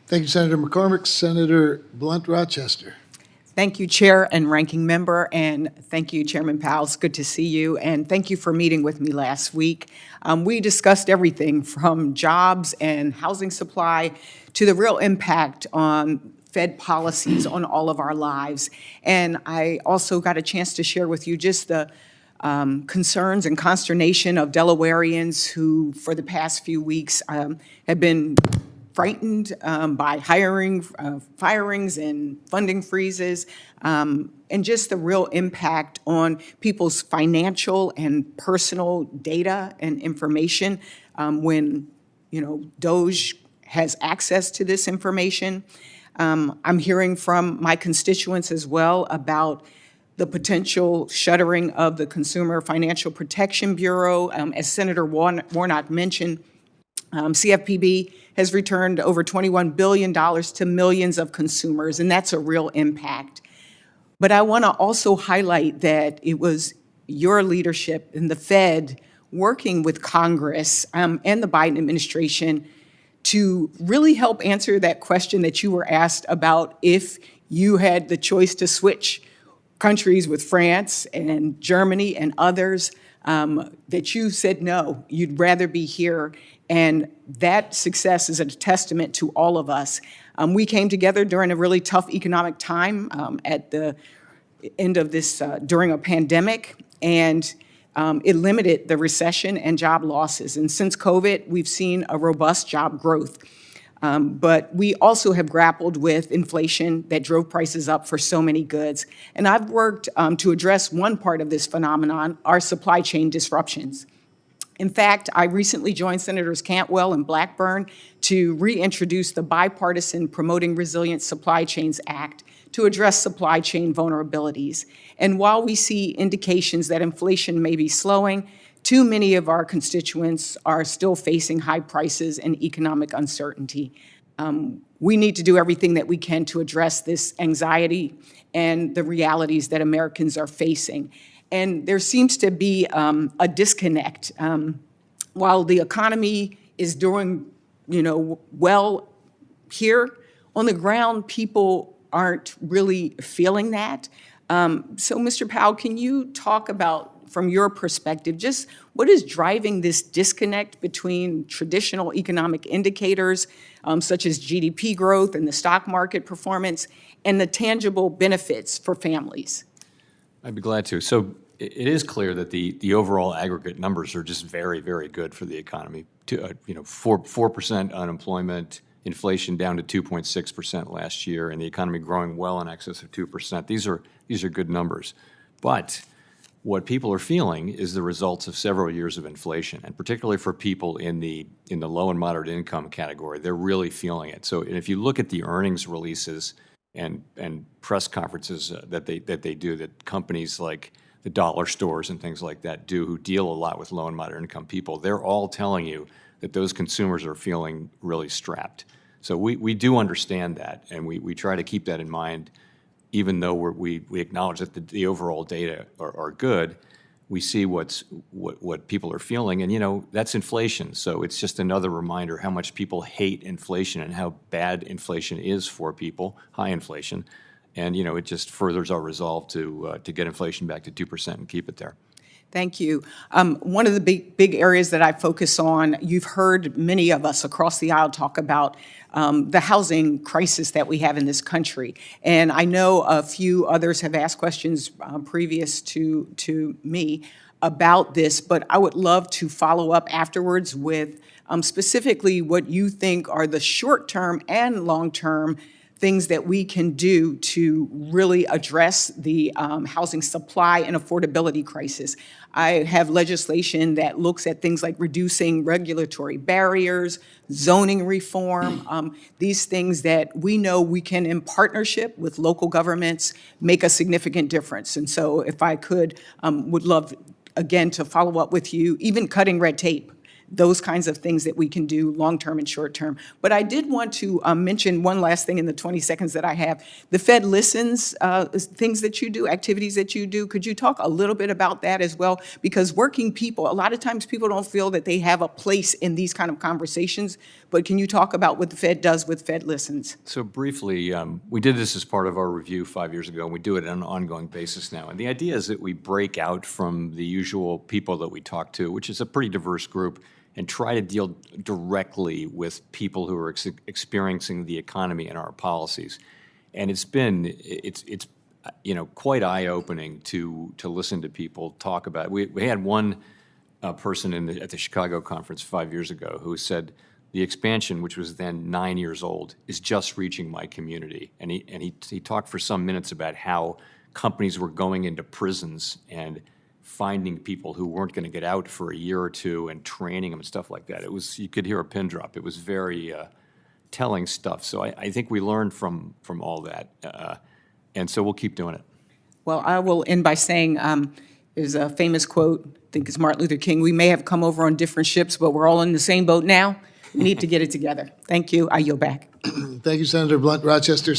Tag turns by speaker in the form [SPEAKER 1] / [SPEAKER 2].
[SPEAKER 1] Thank you, Senator McCormick. Senator Blunt Rochester.
[SPEAKER 2] Thank you, Chair and Ranking Member, and thank you, Chairman Powell. It's good to see you, and thank you for meeting with me last week. We discussed everything from jobs and housing supply to the real impact on Fed policies on all of our lives. And I also got a chance to share with you just the concerns and consternation of Delawareans who, for the past few weeks, have been frightened by firings and funding freezes, and just the real impact on people's financial and personal data and information when, DOGE has access to this information. I'm hearing from my constituents as well about the potential shuttering of the Consumer Financial Protection Bureau. As Senator Warnock mentioned, CFPB has returned over $21 billion to millions of consumers, and that's a real impact. But I want to also highlight that it was your leadership in the Fed working with Congress and the Biden administration to really help answer that question that you were asked about if you had the choice to switch countries with France and Germany and others, that you said no, you'd rather be here. And that success is a testament to all of us. We came together during a really tough economic time at the end of this, during a pandemic, and it limited the recession and job losses. And since COVID, we've seen a robust job growth. But we also have grappled with inflation that drove prices up for so many goods. And I've worked to address one part of this phenomenon, our supply chain disruptions. In fact, I recently joined Senators Cantwell and Blackburn to reintroduce the bipartisan Promoting Resilient Supply Chains Act to address supply chain vulnerabilities. And while we see indications that inflation may be slowing, too many of our constituents are still facing high prices and economic uncertainty. We need to do everything that we can to address this anxiety and the realities that Americans are facing. And there seems to be a disconnect. While the economy is doing, well here, on the ground, people aren't really feeling that. So, Mr. Powell, can you talk about, from your perspective, just what is driving this disconnect between traditional economic indicators, such as GDP growth and the stock market performance, and the tangible benefits for families?
[SPEAKER 3] I'd be glad to. So it is clear that the overall aggregate numbers are just very, very good for the economy. 4% unemployment, inflation down to 2.6% last year, and the economy growing well in excess of 2%. These are good numbers. But what people are feeling is the results of several years of inflation, and particularly for people in the low and moderate income category, they're really feeling it. So if you look at the earnings releases and press conferences that they do, that companies like the dollar stores and things like that do, who deal a lot with low and moderate income people, they're all telling you that those consumers are feeling really strapped. So we do understand that, and we try to keep that in mind. Even though we acknowledge that the overall data are good, we see what people are feeling, and that's inflation. So it's just another reminder how much people hate inflation and how bad inflation is for people, high inflation, and it just furthers our resolve to get inflation back to 2% and keep it there.
[SPEAKER 2] Thank you. One of the big areas that I focus on, you've heard many of us across the aisle talk about the housing crisis that we have in this country. And I know a few others have asked questions previous to me about this, but I would love to follow up afterwards with specifically what you think are the short-term and long-term things that we can do to really address the housing supply and affordability crisis. I have legislation that looks at things like reducing regulatory barriers, zoning reform, these things that we know we can, in partnership with local governments, make a significant difference. And so if I could, would love, again, to follow up with you, even cutting red tape, those kinds of things that we can do long-term and short-term. But I did want to mention one last thing in the 20 seconds that I have. The Fed listens, things that you do, activities that you do. Could you talk a little bit about that as well? Because working people, a lot of times people don't feel that they have a place in these kind of conversations, but can you talk about what the Fed does with Fed Listens?
[SPEAKER 3] So briefly, we did this as part of our review 5 years ago, and we do it on an ongoing basis now. And the idea is that we break out from the usual people that we talk to, which is a pretty diverse group, and try to deal directly with people who are experiencing the economy and our policies. And it's quite eye-opening to listen to people talk about it. We had one person at the Chicago conference 5 years ago who said the expansion, which was then 9 years old, is just reaching my community. And he talked for some minutes about how companies were going into prisons and finding people who weren't going to get out for a year or two and training them and stuff like that. You could hear a pin drop. It was very telling stuff. So I think we learned from all that. And so we'll keep doing it.
[SPEAKER 2] Well, I will end by saying there's a famous quote, I think it's Martin Luther King, we may have come over on different ships, but we're all in the same boat now. We need to get it together. Thank you. I yield back.
[SPEAKER 1] Thank you, Senator Blunt Rochester.